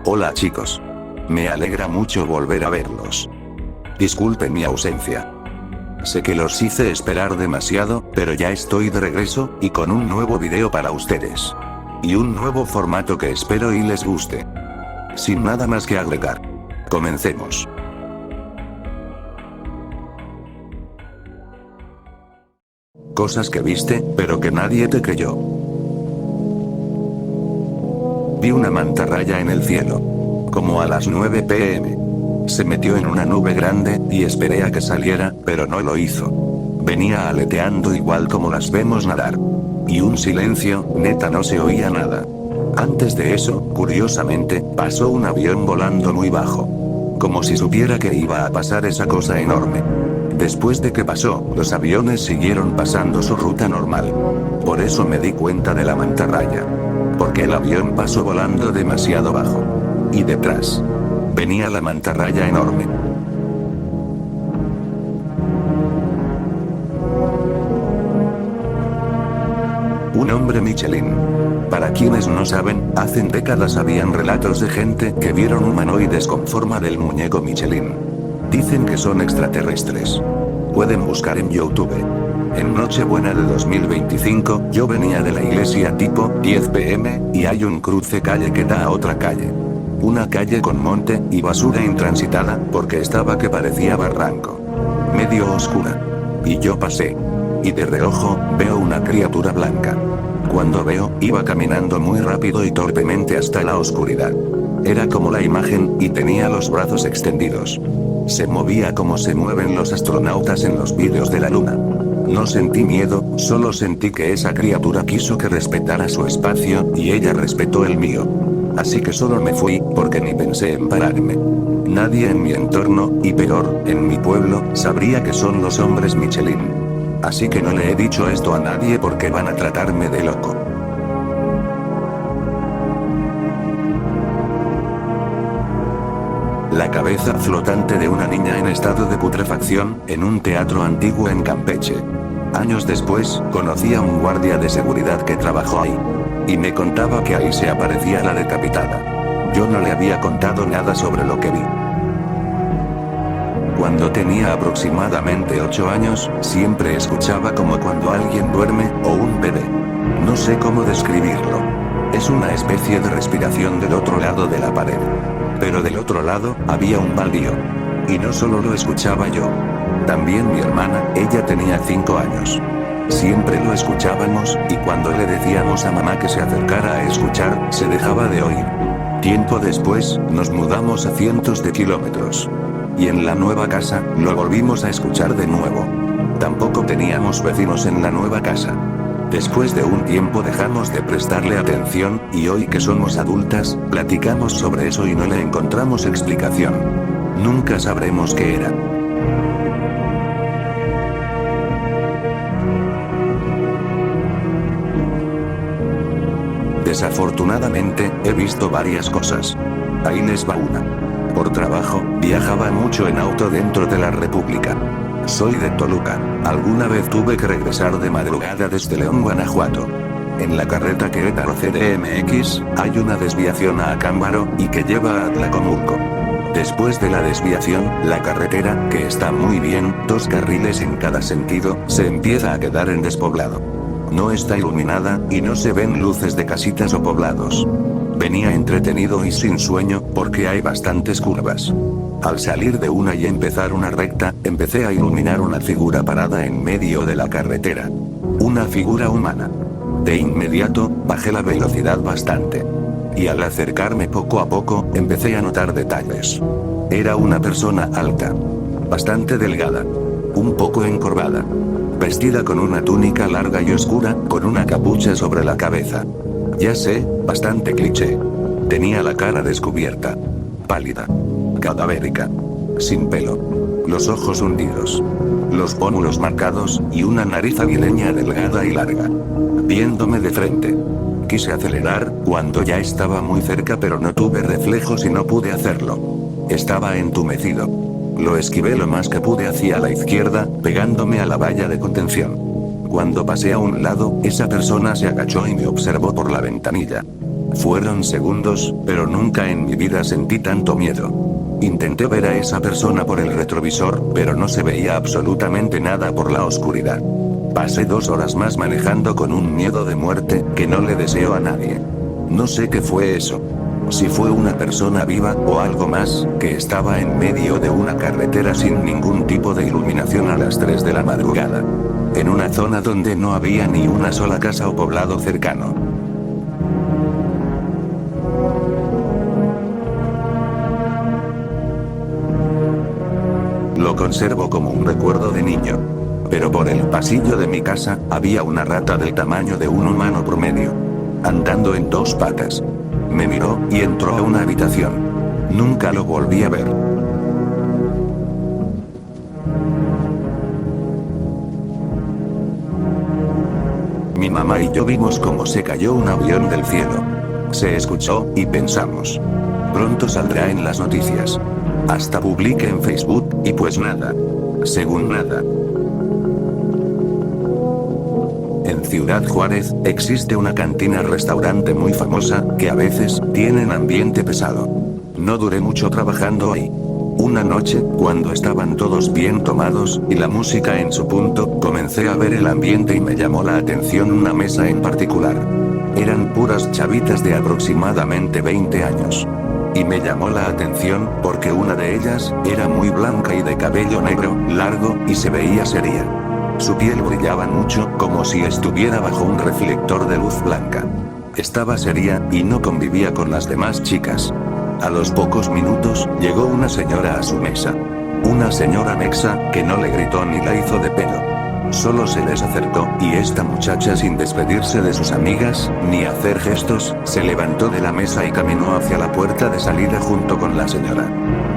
Hola chicos. Me alegra mucho volver a verlos. Disculpen mi ausencia. Sé que los hice esperar demasiado, pero ya estoy de regreso, y con un nuevo video para ustedes. Y un nuevo formato que espero y les guste. Sin nada más que agregar. Comencemos. Cosas que viste, pero que nadie te creyó. Vi una mantarraya en el cielo. Como a las 9 p.m. Se metió en una nube grande, y esperé a que saliera, pero no lo hizo. Venía aleteando igual como las vemos nadar. Y un silencio, neta no se oía nada. Antes de eso, curiosamente, pasó un avión volando muy bajo. Como si supiera que iba a pasar esa cosa enorme. Después de que pasó, los aviones siguieron pasando su ruta normal. Por eso me di cuenta de la mantarraya. Porque el avión pasó volando demasiado bajo. Y detrás venía la mantarraya enorme. Un hombre Michelin. Para quienes no saben, hace décadas habían relatos de gente que vieron humanoides con forma del muñeco Michelin. Dicen que son extraterrestres. Pueden buscar en YouTube. En Nochebuena de 2025, yo venía de la iglesia tipo 10 p.m, y hay un cruce calle que da a otra calle. Una calle con monte y basura intransitada, porque estaba que parecía barranco. Medio oscura. Y yo pasé. Y de reojo, veo una criatura blanca. Cuando veo, iba caminando muy rápido y torpemente hasta la oscuridad. Era como la imagen, y tenía los brazos extendidos. Se movía como se mueven los astronautas en los vídeos de la luna. No sentí miedo, solo sentí que esa criatura quiso que respetara su espacio, y ella respetó el mío. Así que solo me fui, porque ni pensé en pararme. Nadie en mi entorno, y peor, en mi pueblo, sabría que son los hombres Michelin. Así que no le he dicho esto a nadie porque van a tratarme de loco. La cabeza flotante de una niña en estado de putrefacción, en un teatro antiguo en Campeche. Años después, conocí a un guardia de seguridad que trabajó ahí. Y me contaba que ahí se aparecía la decapitada. Yo no le había contado nada sobre lo que vi. Cuando tenía aproximadamente 8 años, siempre escuchaba como cuando alguien duerme, o un bebé. No sé cómo describirlo. Es una especie de respiración del otro lado de la pared. Pero del otro lado, había un baldío. Y no solo lo escuchaba yo. También mi hermana, ella tenía 5 años. Siempre lo escuchábamos, y cuando le decíamos a mamá que se acercara a escuchar, se dejaba de oír. Tiempo después, nos mudamos a cientos de kilómetros. Y en la nueva casa, lo volvimos a escuchar de nuevo. Tampoco teníamos vecinos en la nueva casa. Después de un tiempo dejamos de prestarle atención, y hoy que somos adultas, platicamos sobre eso y no le encontramos explicación. Nunca sabremos qué era. Desafortunadamente, he visto varias cosas. Ahí les va una. Por trabajo, viajaba mucho en auto dentro de la República. Soy de Toluca. Alguna vez tuve que regresar de madrugada desde León, Guanajuato. En la carreta Querétaro CDMX, hay una desviación a Acámbaro, y que lleva a Tlacomulco. Después de la desviación, la carretera, que está muy bien, 2 carriles en cada sentido, se empieza a quedar en despoblado. No está iluminada, y no se ven luces de casitas o poblados. Venía entretenido y sin sueño, porque hay bastantes curvas. Al salir de una y empezar una recta, empecé a iluminar una figura parada en medio de la carretera. Una figura humana. De inmediato, bajé la velocidad bastante. Y al acercarme poco a poco, empecé a notar detalles. Era una persona alta. Bastante delgada. Un poco encorvada. Vestida con una túnica larga y oscura, con una capucha sobre la cabeza. Ya sé, bastante cliché. Tenía la cara descubierta. Pálida. Cadavérica. Sin pelo. Los ojos hundidos. Los pómulos marcados, y una nariz aguileña delgada y larga. Viéndome de frente. Quise acelerar, cuando ya estaba muy cerca, pero no tuve reflejos y no pude hacerlo. Estaba entumecido. Lo esquivé lo más que pude hacia la izquierda, pegándome a la valla de contención. Cuando pasé a un lado, esa persona se agachó y me observó por la ventanilla. Fueron segundos, pero nunca en mi vida sentí tanto miedo. Intenté ver a esa persona por el retrovisor, pero no se veía absolutamente nada por la oscuridad. Pasé 2 horas más manejando con un miedo de muerte, que no le deseo a nadie. No sé qué fue eso. Si fue una persona viva, o algo más, que estaba en medio de una carretera sin ningún tipo de iluminación a las 3 de la madrugada. En una zona donde no había ni una sola casa o poblado cercano. Lo conservo como un recuerdo de niño. Pero por el pasillo de mi casa, había una rata del tamaño de un humano promedio. Andando en 2 patas. Me miró, y entró a una habitación. Nunca lo volví a ver. Mi mamá y yo vimos cómo se cayó un avión del cielo. Se escuchó, y pensamos. Pronto saldrá en las noticias. Hasta publiqué en Facebook, y pues nada. Según nada. En Ciudad Juárez, existe una cantina-restaurante muy famosa, que a veces, tienen ambiente pesado. No duré mucho trabajando ahí. Una noche, cuando estaban todos bien tomados, y la música en su punto, comencé a ver el ambiente y me llamó la atención una mesa en particular. Eran puras chavitas de aproximadamente 20 años. Y me llamó la atención, porque una de ellas, era muy blanca y de cabello negro, largo, y se veía seria. Su piel brillaba mucho, como si estuviera bajo un reflector de luz blanca. Estaba seria, y no convivía con las demás chicas. A los pocos minutos, llegó una señora a su mesa. Una señora mexa, que no le gritó ni la hizo de pedo. Solo se les acercó, y esta muchacha, sin despedirse de sus amigas, ni hacer gestos, se levantó de la mesa y caminó hacia la puerta de salida junto con la señora.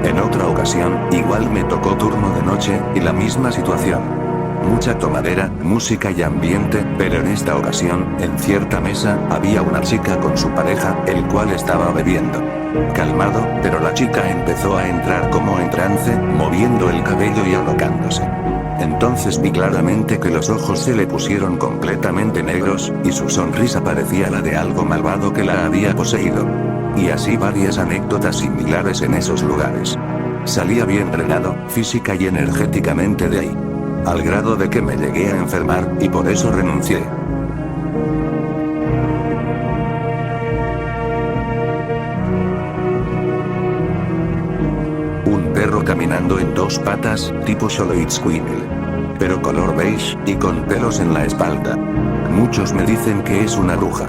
En otra ocasión, igual me tocó turno de noche, y la misma situación. Mucha tomadera, música y ambiente, pero en esta ocasión, en cierta mesa, había una chica con su pareja, el cual estaba bebiendo. Calmado, pero la chica empezó a entrar como en trance, moviendo el cabello y alocándose. Entonces vi claramente que los ojos se le pusieron completamente negros, y su sonrisa parecía la de algo malvado que la había poseído. Y así varias anécdotas similares en esos lugares. Salía bien drenado, física y energéticamente de ahí. Al grado de que me llegué a enfermar, y por eso renuncié. Un perro caminando en 2 patas, tipo Xoloitzcuintle. Pero color beige, y con pelos en la espalda. Muchos me dicen que es una bruja.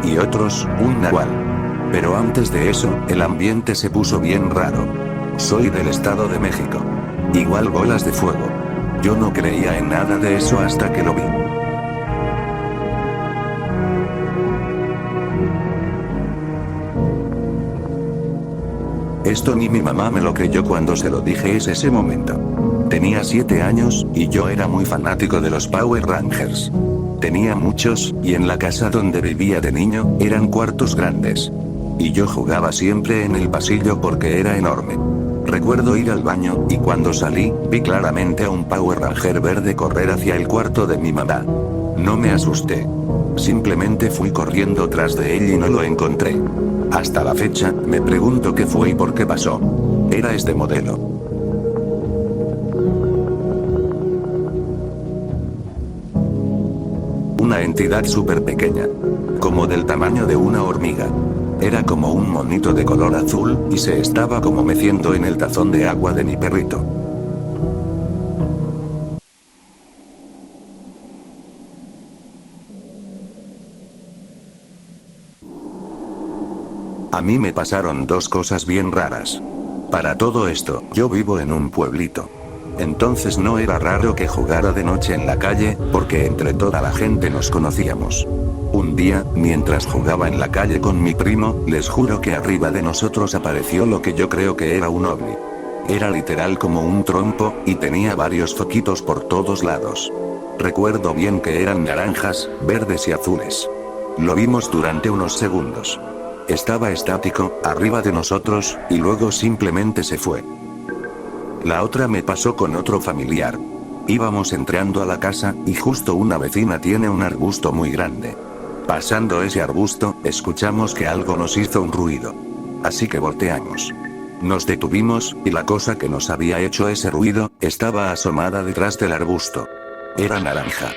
Y otros, un nahual. Pero antes de eso, el ambiente se puso bien raro. Soy del Estado de México. Igual bolas de fuego. Yo no creía en nada de eso hasta que lo vi. Esto ni mi mamá me lo creyó cuando se lo dije ese momento. Tenía 7 años, y yo era muy fanático de los Power Rangers. Tenía muchos, y en la casa donde vivía de niño, eran cuartos grandes. Y yo jugaba siempre en el pasillo porque era enorme. Recuerdo ir al baño, y cuando salí, vi claramente a un Power Ranger verde correr hacia el cuarto de mi mamá. No me asusté. Simplemente fui corriendo tras de él y no lo encontré. Hasta la fecha, me pregunto qué fue y por qué pasó. Era este modelo. Una entidad súper pequeña. Como del tamaño de una hormiga. Era como un monito de color azul, y se estaba como meciendo en el tazón de agua de mi perrito. A mí me pasaron 2 cosas bien raras. Para todo esto, yo vivo en un pueblito. Entonces no era raro que jugara de noche en la calle, porque entre toda la gente nos conocíamos. Un día, mientras jugaba en la calle con mi primo, les juro que arriba de nosotros apareció lo que yo creo que era un ovni. Era literal como un trompo, y tenía varios foquitos por todos lados. Recuerdo bien que eran naranjas, verdes y azules. Lo vimos durante unos segundos. Estaba estático, arriba de nosotros, y luego simplemente se fue. La otra me pasó con otro familiar. Íbamos entrando a la casa, y justo una vecina tiene un arbusto muy grande. Pasando ese arbusto, escuchamos que algo nos hizo un ruido. Así que volteamos. Nos detuvimos, y la cosa que nos había hecho ese ruido, estaba asomada detrás del arbusto. Era naranja.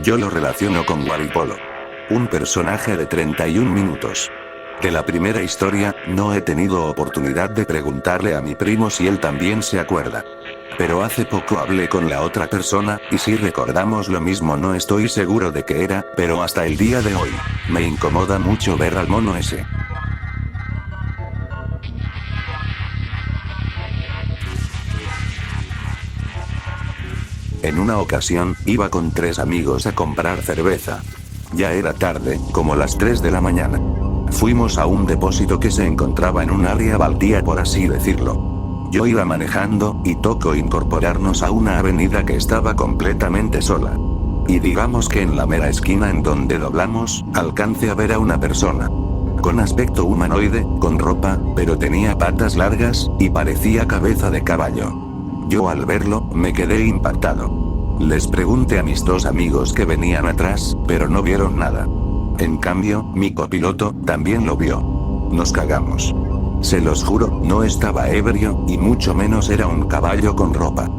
Yo lo relaciono con Waripolo. Un personaje de 31 minutos. De la primera historia, no he tenido oportunidad de preguntarle a mi primo si él también se acuerda. Pero hace poco hablé con la otra persona, y si recordamos lo mismo no estoy seguro de qué era, pero hasta el día de hoy, me incomoda mucho ver al mono ese. En una ocasión, iba con 3 amigos a comprar cerveza. Ya era tarde, como las 3 de la mañana. Fuimos a un depósito que se encontraba en un área baldía, por así decirlo. Yo iba manejando, y tocó incorporarnos a una avenida que estaba completamente sola. Y digamos que en la mera esquina en donde doblamos, alcancé a ver a una persona. Con aspecto humanoide, con ropa, pero tenía patas largas, y parecía cabeza de caballo. Yo al verlo, me quedé impactado. Les pregunté a mis 2 amigos que venían atrás, pero no vieron nada. En cambio, mi copiloto, también lo vio. Nos cagamos. Se los juro, no estaba ebrio, y mucho menos era un caballo con ropa.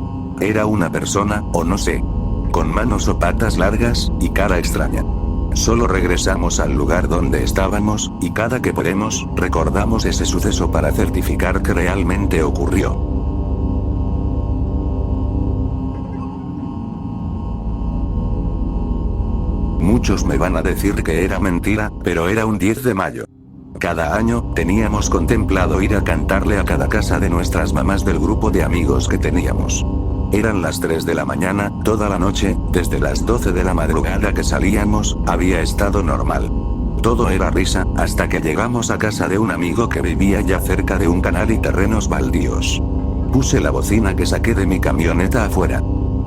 Era una persona, o no sé. Con manos o patas largas, y cara extraña. Solo regresamos al lugar donde estábamos, y cada que podemos, recordamos ese suceso para certificar que realmente ocurrió. Muchos me van a decir que era mentira, pero era un 10 de mayo. Cada año, teníamos contemplado ir a cantarle a cada casa de nuestras mamás del grupo de amigos que teníamos. Eran las 3 de la mañana, toda la noche, desde las 12 de la madrugada que salíamos, había estado normal. Todo era risa, hasta que llegamos a casa de un amigo que vivía ya cerca de un canal y terrenos baldíos. Puse la bocina que saqué de mi camioneta afuera.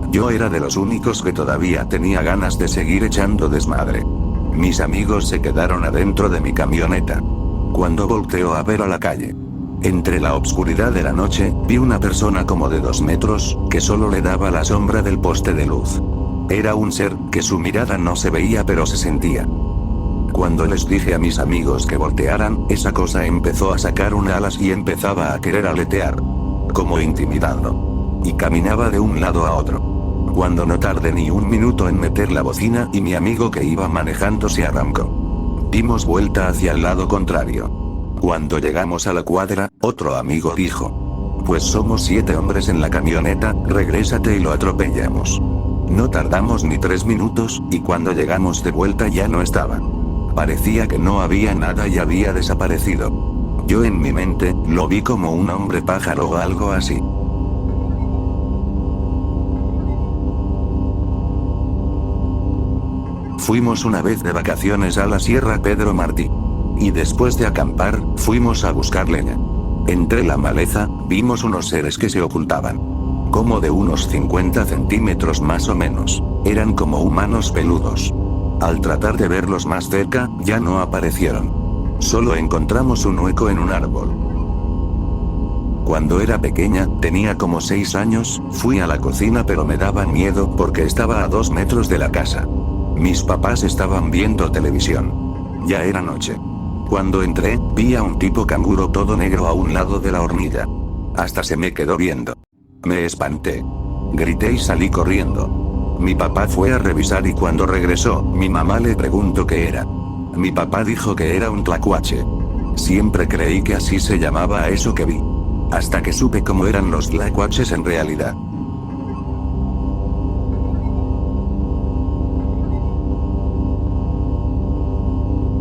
Yo era de los únicos que todavía tenía ganas de seguir echando desmadre. Mis amigos se quedaron adentro de mi camioneta. Cuando volteo a ver a la calle, entre la obscuridad de la noche, vi una persona como de 2 metros, que solo le daba la sombra del poste de luz. Era un ser, que su mirada no se veía pero se sentía. Cuando les dije a mis amigos que voltearan, esa cosa empezó a sacar unas alas y empezaba a querer aletear. Como intimidando. Y caminaba de un lado a otro. Cuando no tardé ni un minuto en meter la bocina y mi amigo que iba manejando se arrancó. Dimos vuelta hacia el lado contrario. Cuando llegamos a la cuadra, otro amigo dijo: pues somos 7 hombres en la camioneta, regrésate y lo atropellamos. No tardamos ni 3 minutos, y cuando llegamos de vuelta ya no estaba. Parecía que no había nada y había desaparecido. Yo en mi mente, lo vi como un hombre pájaro o algo así. Fuimos una vez de vacaciones a la Sierra Pedro Martí. Y después de acampar, fuimos a buscar leña. Entre la maleza, vimos unos seres que se ocultaban. Como de unos 50 centímetros más o menos. Eran como humanos peludos. Al tratar de verlos más cerca, ya no aparecieron. Solo encontramos un hueco en un árbol. Cuando era pequeña, tenía como 6 años, fui a la cocina pero me daba miedo porque estaba a 2 metros de la casa. Mis papás estaban viendo televisión. Ya era noche. Cuando entré, vi a un tipo canguro todo negro a un lado de la hornilla. Hasta se me quedó viendo. Me espanté. Grité y salí corriendo. Mi papá fue a revisar y cuando regresó, mi mamá le preguntó qué era. Mi papá dijo que era un tlacuache. Siempre creí que así se llamaba a eso que vi. Hasta que supe cómo eran los tlacuaches en realidad.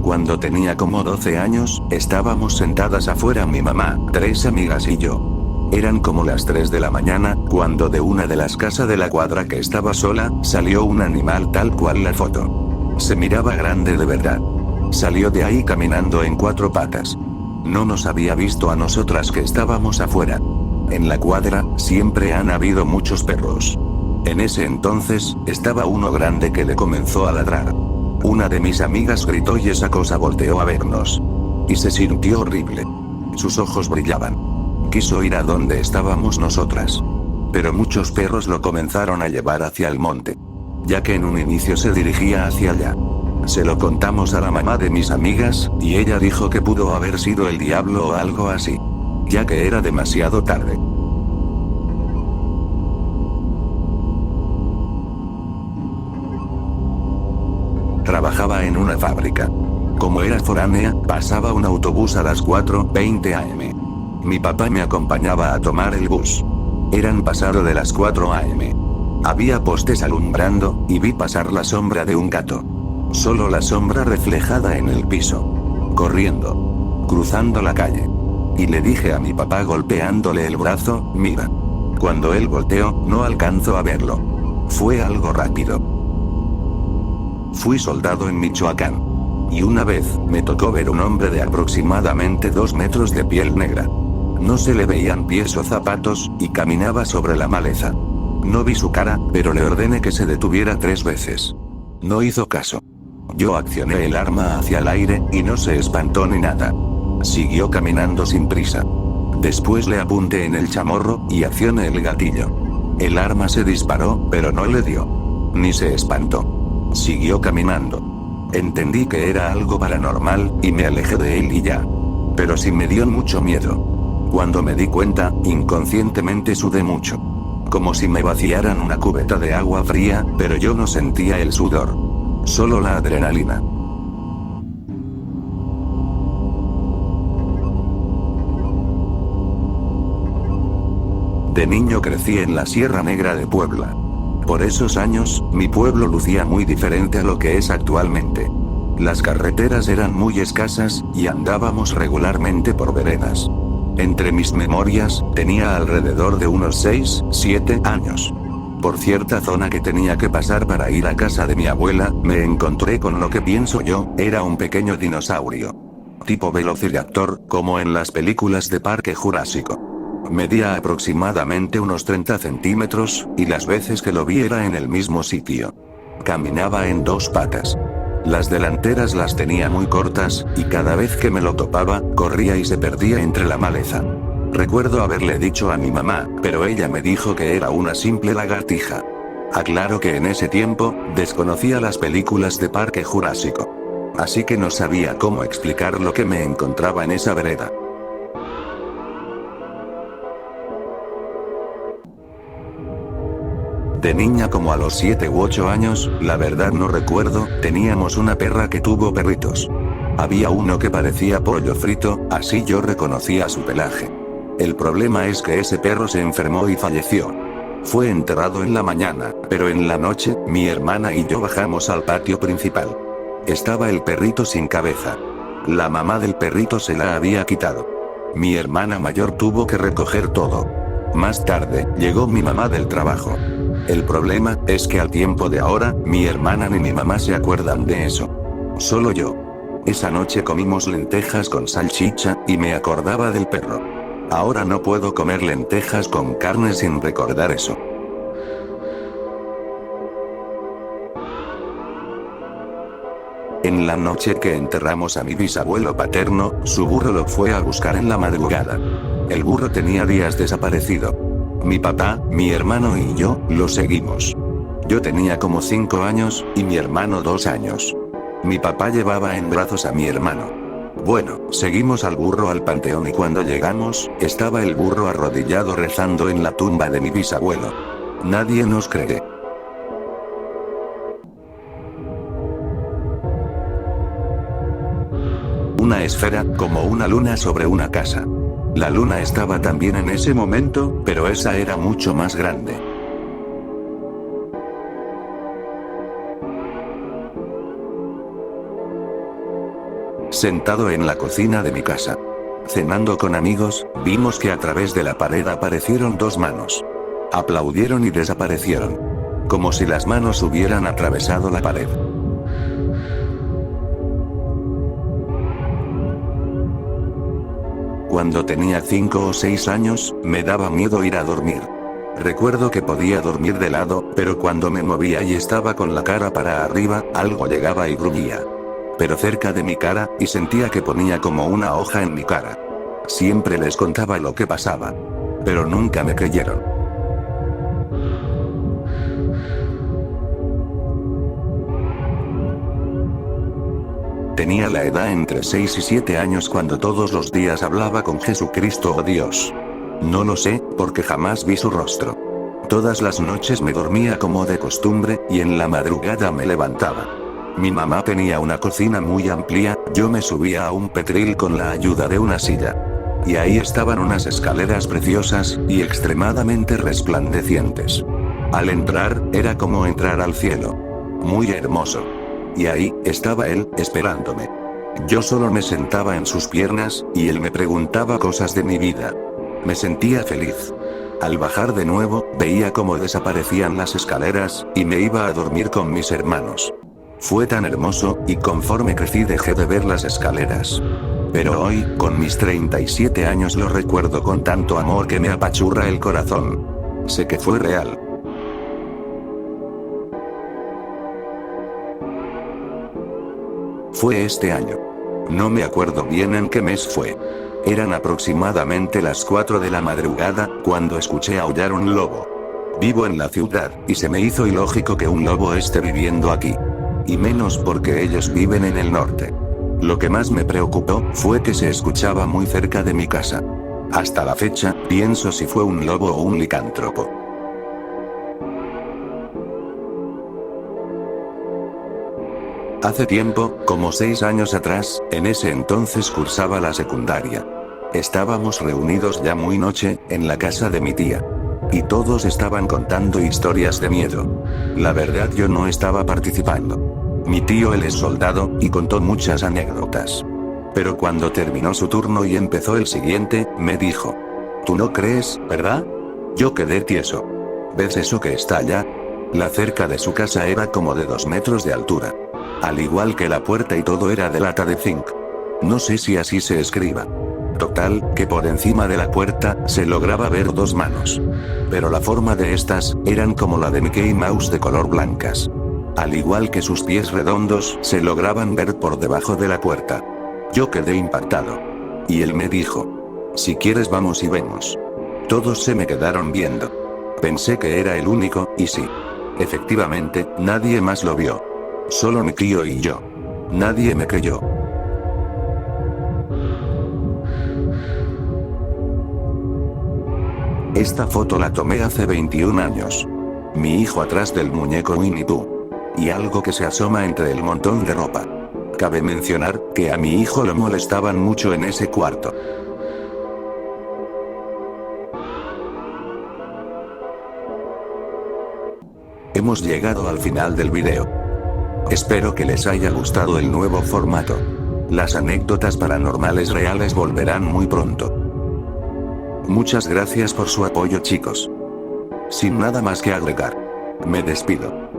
Cuando tenía como 12 años, estábamos sentadas afuera mi mamá, 3 amigas y yo. Eran como las 3 de la mañana, cuando de una de las casas de la cuadra que estaba sola, salió un animal tal cual la foto. Se miraba grande de verdad. Salió de ahí caminando en 4 patas. No nos había visto a nosotras que estábamos afuera. En la cuadra, siempre han habido muchos perros. En ese entonces, estaba uno grande que le comenzó a ladrar. Una de mis amigas gritó y esa cosa volteó a vernos. Y se sintió horrible. Sus ojos brillaban. Quiso ir a donde estábamos nosotras. Pero muchos perros lo comenzaron a llevar hacia el monte. Ya que en un inicio se dirigía hacia allá. Se lo contamos a la mamá de mis amigas, y ella dijo que pudo haber sido el diablo o algo así, ya que era demasiado tarde. Trabajaba en una fábrica. Como era foránea, pasaba un autobús a las 4:20 am. Mi papá me acompañaba a tomar el bus. Eran pasado de las 4 am. Había postes alumbrando, y vi pasar la sombra de un gato. Solo la sombra reflejada en el piso. Corriendo. Cruzando la calle. Y le dije a mi papá golpeándole el brazo, mira. Cuando él volteó, no alcanzó a verlo. Fue algo rápido. Fui soldado en Michoacán. Y una vez, me tocó ver un hombre de aproximadamente 2 metros de piel negra. No se le veían pies o zapatos, y caminaba sobre la maleza. No vi su cara, pero le ordené que se detuviera 3 veces. No hizo caso. Yo accioné el arma hacia el aire, y no se espantó ni nada. Siguió caminando sin prisa. Después le apunté en el chamorro, y accioné el gatillo. El arma se disparó, pero no le dio. Ni se espantó. Siguió caminando. Entendí que era algo paranormal, y me alejé de él y ya. Pero sí me dio mucho miedo. Cuando me di cuenta, inconscientemente sudé mucho. Como si me vaciaran una cubeta de agua fría, pero yo no sentía el sudor. Solo la adrenalina. De niño crecí en la Sierra Negra de Puebla. Por esos años, mi pueblo lucía muy diferente a lo que es actualmente. Las carreteras eran muy escasas, y andábamos regularmente por veredas. Entre mis memorias, tenía alrededor de unos 6, 7 años. Por cierta zona que tenía que pasar para ir a casa de mi abuela, me encontré con lo que pienso yo, era un pequeño dinosaurio. Tipo velociraptor, como en las películas de Parque Jurásico. Medía aproximadamente unos 30 centímetros, y las veces que lo vi era en el mismo sitio. Caminaba en 2 patas. Las delanteras las tenía muy cortas, y cada vez que me lo topaba, corría y se perdía entre la maleza. Recuerdo haberle dicho a mi mamá, pero ella me dijo que era una simple lagartija. Aclaro que en ese tiempo, desconocía las películas de Parque Jurásico. Así que no sabía cómo explicar lo que me encontraba en esa vereda. De niña como a los 7 u 8 años, la verdad no recuerdo, teníamos una perra que tuvo perritos. Había uno que parecía pollo frito, así yo reconocía su pelaje. El problema es que ese perro se enfermó y falleció. Fue enterrado en la mañana, pero en la noche, mi hermana y yo bajamos al patio principal. Estaba el perrito sin cabeza. La mamá del perrito se la había quitado. Mi hermana mayor tuvo que recoger todo. Más tarde, llegó mi mamá del trabajo. El problema, es que al tiempo de ahora, mi hermana ni mi mamá se acuerdan de eso. Solo yo. Esa noche comimos lentejas con salchicha, y me acordaba del perro. Ahora no puedo comer lentejas con carne sin recordar eso. En la noche que enterramos a mi bisabuelo paterno, su burro lo fue a buscar en la madrugada. El burro tenía días desaparecido. Mi papá, mi hermano y yo, lo seguimos. Yo tenía como 5 años, y mi hermano 2 años. Mi papá llevaba en brazos a mi hermano. Bueno, seguimos al burro al panteón y cuando llegamos, estaba el burro arrodillado rezando en la tumba de mi bisabuelo. Nadie nos cree. Una esfera, como una luna sobre una casa. La luna estaba también en ese momento, pero esa era mucho más grande. Sentado en la cocina de mi casa, cenando con amigos, vimos que a través de la pared aparecieron 2 manos. Aplaudieron y desaparecieron. Como si las manos hubieran atravesado la pared. Cuando tenía 5 o 6 años, me daba miedo ir a dormir. Recuerdo que podía dormir de lado, pero cuando me movía y estaba con la cara para arriba, algo llegaba y gruñía. Pero cerca de mi cara, y sentía que ponía como una hoja en mi cara. Siempre les contaba lo que pasaba. Pero nunca me creyeron. Tenía la edad entre 6 y 7 años cuando todos los días hablaba con Jesucristo o Dios. No lo sé, porque jamás vi su rostro. Todas las noches me dormía como de costumbre, y en la madrugada me levantaba. Mi mamá tenía una cocina muy amplia, yo me subía a un petril con la ayuda de una silla. Y ahí estaban unas escaleras preciosas, y extremadamente resplandecientes. Al entrar, era como entrar al cielo. Muy hermoso. Y ahí, estaba él, esperándome. Yo solo me sentaba en sus piernas, y él me preguntaba cosas de mi vida. Me sentía feliz. Al bajar de nuevo, veía cómo desaparecían las escaleras, y me iba a dormir con mis hermanos. Fue tan hermoso, y conforme crecí dejé de ver las escaleras. Pero hoy, con mis 37 años lo recuerdo con tanto amor que me apachurra el corazón. Sé que fue real. Fue este año. No me acuerdo bien en qué mes fue. Eran aproximadamente las 4 de la madrugada, cuando escuché aullar un lobo. Vivo en la ciudad, y se me hizo ilógico que un lobo esté viviendo aquí. Y menos porque ellos viven en el norte. Lo que más me preocupó, fue que se escuchaba muy cerca de mi casa. Hasta la fecha, pienso si fue un lobo o un licántropo. Hace tiempo, como 6 años atrás, en ese entonces cursaba la secundaria. Estábamos reunidos ya muy noche, en la casa de mi tía. Y todos estaban contando historias de miedo. La verdad yo no estaba participando. Mi tío él es soldado, y contó muchas anécdotas. Pero cuando terminó su turno y empezó el siguiente, me dijo: ¿Tú no crees, verdad? Yo quedé tieso. ¿Ves eso que está allá? La cerca de su casa era como de 2 metros de altura. Al igual que la puerta y todo era de lata de zinc. No sé si así se escriba. Total, que por encima de la puerta, se lograba ver 2 manos. Pero la forma de estas, eran como la de Mickey Mouse de color blancas. Al igual que sus pies redondos, se lograban ver por debajo de la puerta. Yo quedé impactado. Y él me dijo: si quieres vamos y vemos. Todos se me quedaron viendo. Pensé que era el único, y sí. Efectivamente, nadie más lo vio. Solo mi tío y yo. Nadie me creyó. Esta foto la tomé hace 21 años. Mi hijo atrás del muñeco Winnie Pooh. Y algo que se asoma entre el montón de ropa. Cabe mencionar, que a mi hijo lo molestaban mucho en ese cuarto. Hemos llegado al final del video. Espero que les haya gustado el nuevo formato. Las anécdotas paranormales reales volverán muy pronto. Muchas gracias por su apoyo, chicos. Sin nada más que agregar. Me despido.